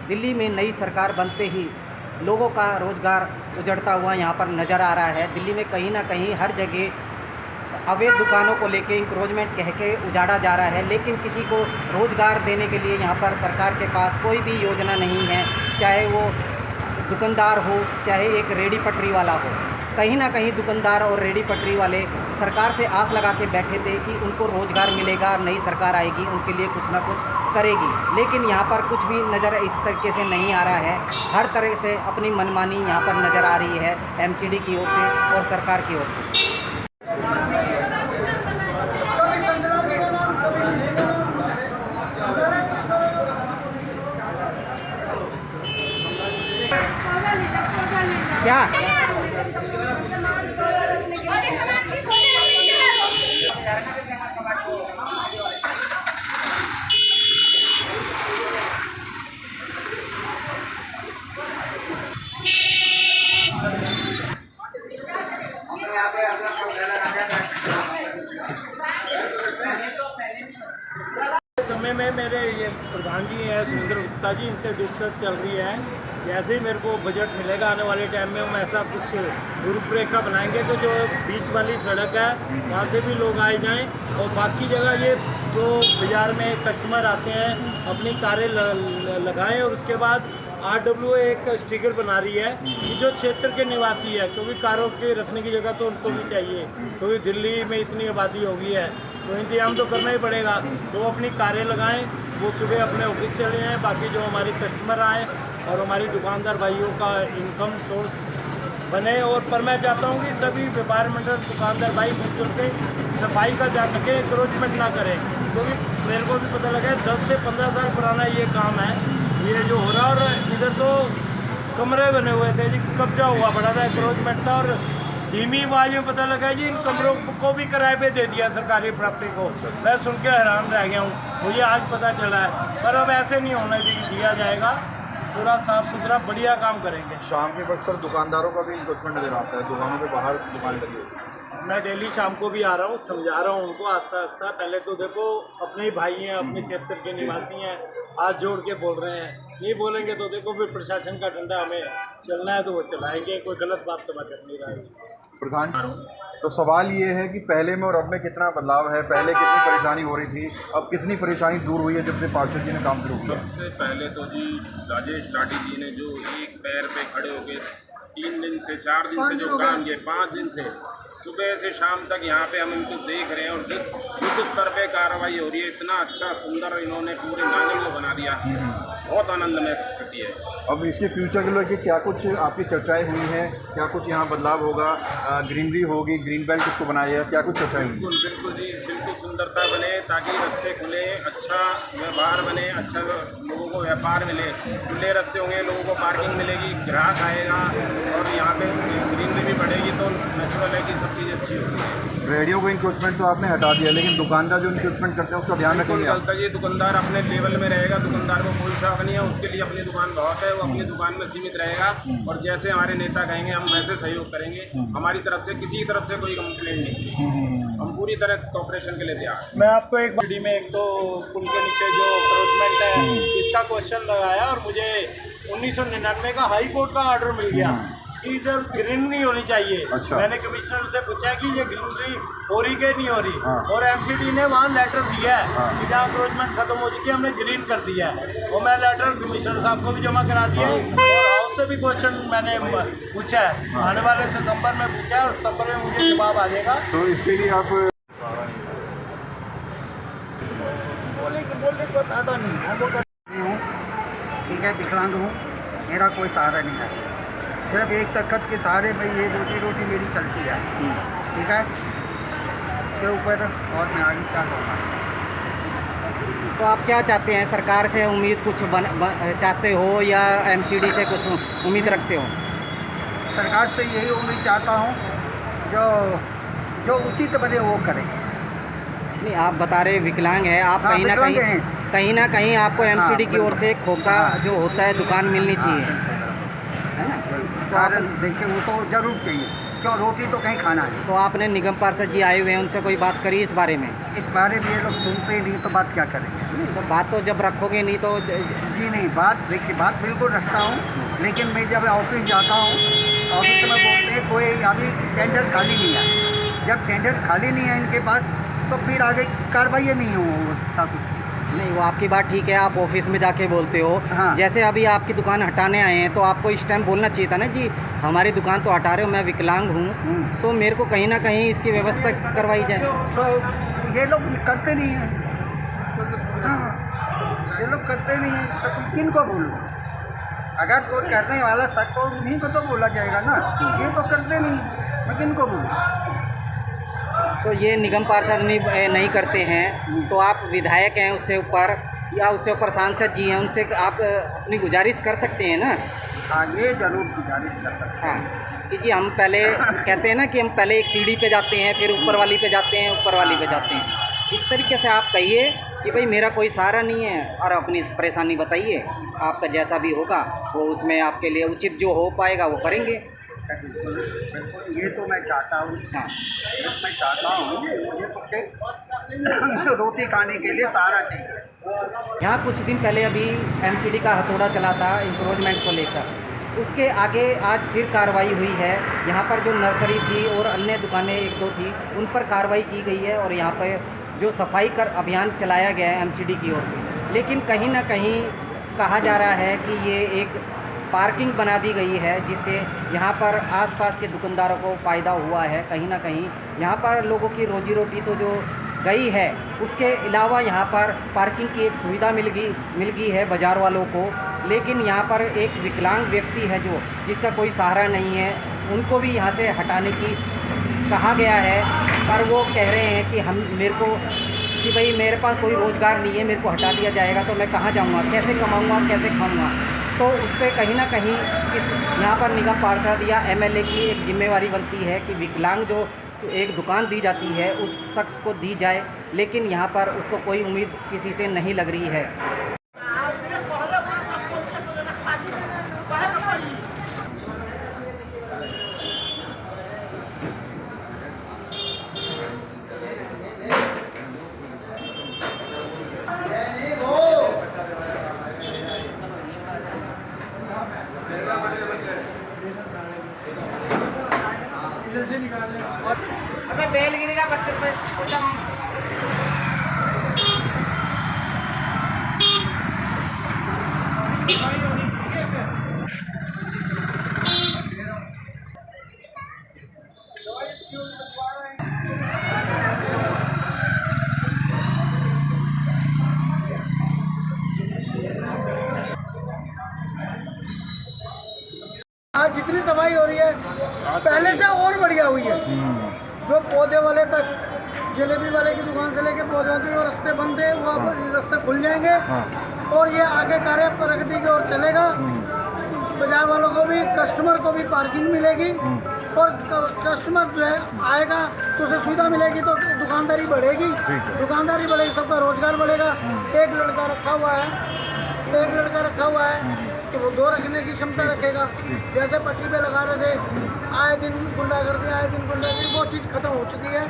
दिल्ली में नई सरकार बनते ही लोगों का रोज़गार उजड़ता हुआ यहाँ पर नज़र आ रहा है। दिल्ली में कहीं ना कहीं हर जगह अवैध दुकानों को लेके इंक्रोचमेंट कह के उजाड़ा जा रहा है, लेकिन किसी को रोज़गार देने के लिए यहाँ पर सरकार के पास कोई भी योजना नहीं है। चाहे वो दुकानदार हो, चाहे एक रेडी पटरी वाला हो, कहीं ना कहीं दुकानदार और रेडी पटरी वाले सरकार से आस लगा के बैठे थे कि उनको रोज़गार मिलेगा, नई सरकार आएगी, उनके लिए कुछ ना कुछ करेगी। लेकिन यहाँ पर कुछ भी नज़र इस तरीके से नहीं आ रहा है। हर तरह से अपनी मनमानी यहाँ पर नज़र आ रही है एमसीडी की ओर से और सरकार की ओर से। क्या समय में मेरे ये प्रधान जी हैं सुरेंद्र गुप्ता जी, इनसे डिस्कस चल रही है। जैसे ही मेरे को बजट मिलेगा आने वाले टाइम में, हम ऐसा कुछ रूपरेखा बनाएंगे तो जो बीच वाली सड़क है वहाँ से भी लोग आए जाएं, और बाकी जगह ये जो बाज़ार में कस्टमर आते हैं अपनी कारें लगाएं, और उसके बाद RWA एक स्टिकर बना रही है कि जो क्षेत्र के निवासी है, क्योंकि कारों के रखने की जगह तो उनको भी चाहिए, क्योंकि दिल्ली में इतनी आबादी हो गई है तो इंतजाम तो करना ही पड़ेगा। तो वो अपनी कारें लगाएं, वो सुबह अपने ऑफिस चले जाएँ, बाकी जो हमारे कस्टमर आएँ और हमारी दुकानदार भाइयों का इनकम सोर्स बने। और पर मैं चाहता हूँ कि सभी व्यापार मंडल दुकानदार भाई मिलजुल के सफाई का ध्यान रखें, इंक्रोचमेंट ना करें, क्योंकि मेरे को भी पता लगा है 10 से 15 साल पुराना ये काम है ये जो हो रहा। और इधर तो कमरे बने हुए थे जी, कब्जा हुआ पड़ा था, इंक्रोचमेंट था, और धीमी आवाज में पता लगा जी इन कमरों को भी किराए पे दे दिया सरकारी प्रॉपर्टी को। मैं सुन के हैरान रह गया हूँ, मुझे आज पता चला है। पर अब ऐसे नहीं होने दिया जाएगा, पूरा साफ सुथरा बढ़िया काम करेंगे। शाम के वक्त सर दुकानदारों का भी इंक्रोचमेंट नजर आता है, दुकानों के बाहर दुकान लगी होती है। मैं डेली शाम को भी आ रहा हूँ, समझा रहा हूँ उनको आस्ता आस्ता। पहले तो देखो अपने ही भाई हैं, अपने क्षेत्र के निवासी हैं, हाथ जोड़ के बोल रहे हैं। नहीं बोलेंगे तो देखो फिर प्रशासन का डंडा हमें चलना है तो वो चलाएंगे, कोई गलत बात तो मैं कर नहीं रहा है। प्रधान तो सवाल ये है कि पहले में और अब में कितना बदलाव है? पहले कितनी परेशानी हो रही थी, अब कितनी परेशानी दूर हुई है जब से पार्षद जी ने काम शुरू किया? सबसे पहले तो जी राजेश लाठी जी ने जो एक पैर पे खड़े हो गए 3 दिन से 4 दिन से जो काम किए, 5 दिन से सुबह से शाम तक यहाँ पे हम इनको देख रहे हैं, और जिस युद्ध स्तर पे कार्रवाई हो रही है, इतना अच्छा सुंदर इन्होंने पूरे नांगल को बना दिया, बहुत आनंदमय स्थिति है। अब इसके फ्यूचर के लिए क्या कुछ आपकी चर्चाएं हुई हैं? क्या कुछ यहाँ बदलाव होगा? ग्रीनरी होगी, ग्रीन बेल्ट इसको बनाया, क्या कुछ चर्चाएं हुई? बिल्कुल बिल्कुल जी, बिल्कुल सुंदरता बने ताकि रास्ते खुले, अच्छा व्यवहार बने, अच्छा लोगों को व्यापार मिले, खुले रास्ते होंगे, लोगों को पार्किंग मिलेगी, ग्राहक आएगा, और यहाँ पे ग्रीनरी भी बढ़ेगी तो नेचुरल है कि सब चीज़ अच्छी होगी। रेडियो को इंक्रोचमेंट तो आपने हटा दिया, लेकिन दुकानदार जो इंक्रोचमेंट करते हैं उसका ध्यान रखेंगे आप? ये दुकानदार अपने लेवल में रहेगा, दुकानदार को कोई शौक नहीं है, उसके लिए अपनी दुकान बहुत है, वो अपनी दुकान में सीमित रहेगा, और जैसे हमारे नेता कहेंगे हम वैसे सहयोग करेंगे। हमारी तरफ से किसी तरफ से कोई कंप्लेंट नहीं, हम पूरी तरह कॉपरेशन के लिए तैयार। मैं आपको एक बड़ी में एक तो पुल के नीचे जो इंक्रोचमेंट है इसका क्वेश्चन लगाया, और मुझे 1999 का हाई कोर्ट का ऑर्डर मिल गया कि इधर ग्रीनरी होनी चाहिए। अच्छा। मैंने कमिश्नर से पूछा कि ये ग्रीनरी हो रही कि नहीं हो रही, और एमसीडी ने वहाँ लेटर दिया है कि जहाँ इंक्रोचमेंट खत्म हो चुकी है हमने ग्रीन कर दिया है, और मैं लेटर कमिश्नर साहब को भी जमा करा दिया है, और हाउस से भी क्वेश्चन मैंने पूछा है, आने वाले सितंबर में पूछा है, और सितंबर में मुझे जवाब आ जाएगा। तो इसके लिए आप बोलने को आता नहीं हूँ, ठीक है, विकलांग हूँ, मेरा कोई सहारा नहीं है, सिर्फ एक तखत के सहारे में ये रोटी मेरी चलती है, ठीक है, इसके ऊपर और मैं आगे क्या करूँगा। तो आप क्या चाहते हैं, सरकार से उम्मीद कुछ चाहते हो या एमसीडी से कुछ उम्मीद रखते हो? सरकार से यही उम्मीद चाहता हूँ जो उचित बने वो करें। नहीं, आप बता रहे विकलांग है आप, हाँ, कहीं ना कहीं आपको एमसीडी की ओर से खोखा जो होता है दुकान मिलनी चाहिए, है ना? कारण देखिए वो तो जरूर चाहिए, क्यों रोटी तो कहीं खाना है। तो आपने निगम पार्षद जी आए हुए हैं, उनसे कोई बात करी इस बारे में? इस बारे में ये लोग सुनते ही नहीं तो बात क्या करेंगे। तो बात तो जब रखोगे नहीं तो जी नहीं, बात देखिए, बात बिल्कुल रखता हूँ, लेकिन मैं जब ऑफिस जाता हूँ, ऑफिस में बोलते हैं कोई अभी टेंडर खाली नहीं है। जब टेंडर खाली नहीं है इनके पास तो फिर आगे कार्रवाई नहीं हो सकता कुछ। नहीं, वो आपकी बात ठीक है, आप ऑफिस में जाके बोलते हो। हाँ। जैसे अभी आपकी दुकान हटाने आए हैं तो आपको इस टाइम बोलना चाहिए था ना जी, हमारी दुकान तो हटा रहे हो, मैं विकलांग हूँ, तो मेरे को कहीं ना कहीं इसकी व्यवस्था करवाई जाए। तो ये लोग करते नहीं हैं। हाँ, ये लोग करते नहीं हैं तो तुम किन को बोलो? अगर कोई करने वाला सबको उन्हीं को तो बोला जाएगा ना, ये तो करते नहीं, मैं किन को बोलूँ? तो ये निगम पार्षद नहीं करते हैं तो आप विधायक हैं उससे ऊपर, या उससे ऊपर सांसद जी हैं, उनसे आप अपनी गुजारिश कर सकते हैं ना। हाँ, ये ज़रूर गुजारिश कर सकते हैं। हाँ कि जी हम पहले कहते हैं ना कि हम पहले एक सीढ़ी पे जाते हैं, फिर ऊपर वाली पे जाते हैं, ऊपर वाली पे जाते हैं। इस तरीके से आप कहिए कि भाई मेरा कोई सहारा नहीं है और अपनी परेशानी बताइए, आपका जैसा भी होगा वो उसमें आपके लिए उचित जो हो पाएगा वो करेंगे। बिल्कुल, ये तो मैं चाहता हूँ। हाँ, ये मैं चाहता हूँ कि मुझे कुछ एक रोटी खाने के लिए सहारा चाहिए। यहाँ कुछ दिन पहले अभी एमसीडी का हथौड़ा चला था इंक्रोचमेंट को लेकर, उसके आगे आज फिर कार्रवाई हुई है। यहाँ पर जो नर्सरी थी और अन्य दुकानें एक दो थी उन पर कार्रवाई की गई है और यहाँ पर जो सफाई कर अभियान चलाया गया है एमसीडी की ओर से। लेकिन कहीं ना कहीं कहा जा रहा है कि ये एक पार्किंग बना दी गई है जिससे यहाँ पर आसपास के दुकानदारों को फ़ायदा हुआ है। कहीं ना कहीं यहाँ पर लोगों की रोजी रोटी तो जो गई है, उसके अलावा यहाँ पर पार्किंग की एक सुविधा मिल गई है बाज़ार वालों को। लेकिन यहाँ पर एक विकलांग व्यक्ति है जो जिसका कोई सहारा नहीं है, उनको भी यहाँ से हटाने की कहा गया है, पर वो कह रहे हैं कि मेरे को कि भाई मेरे पास कोई रोज़गार नहीं है, मेरे को हटा दिया जाएगा तो मैं कहाँ जाऊँगा, कैसे कमाऊँगा, कैसे खाऊँगा। तो उस पर कहीं ना कहीं यहाँ पर निगम पार्षद या एमएलए की एक जिम्मेवारी बनती है कि विकलांग जो एक दुकान दी जाती है उस शख्स को दी जाए, लेकिन यहाँ पर उसको कोई उम्मीद किसी से नहीं लग रही है। अबे बेल गिरेगा 32 पे। आज जितनी सफाई हो रही है पहले से और बढ़िया हुई है। जो पौधे वाले तक, जलेबी वाले की दुकान से लेके पौधे वाले जो रास्ते बंद है वो अब रास्ते खुल जाएंगे और ये आगे कार्य प्रगति की ओर चलेगा। बाजार वालों को भी, कस्टमर को भी पार्किंग मिलेगी और कस्टमर जो है आएगा तो उसे सुविधा मिलेगी तो दुकानदारी बढ़ेगी। दुकानदारी बढ़ेगी, सबका रोजगार बढ़ेगा। एक लड़का रखा हुआ है तो वो 2 रखने की क्षमता रखेगा। जैसे पट्टी पे लगा रहे थे, आए दिन गुंडागर्दी, वो चीज़ खत्म हो चुकी है।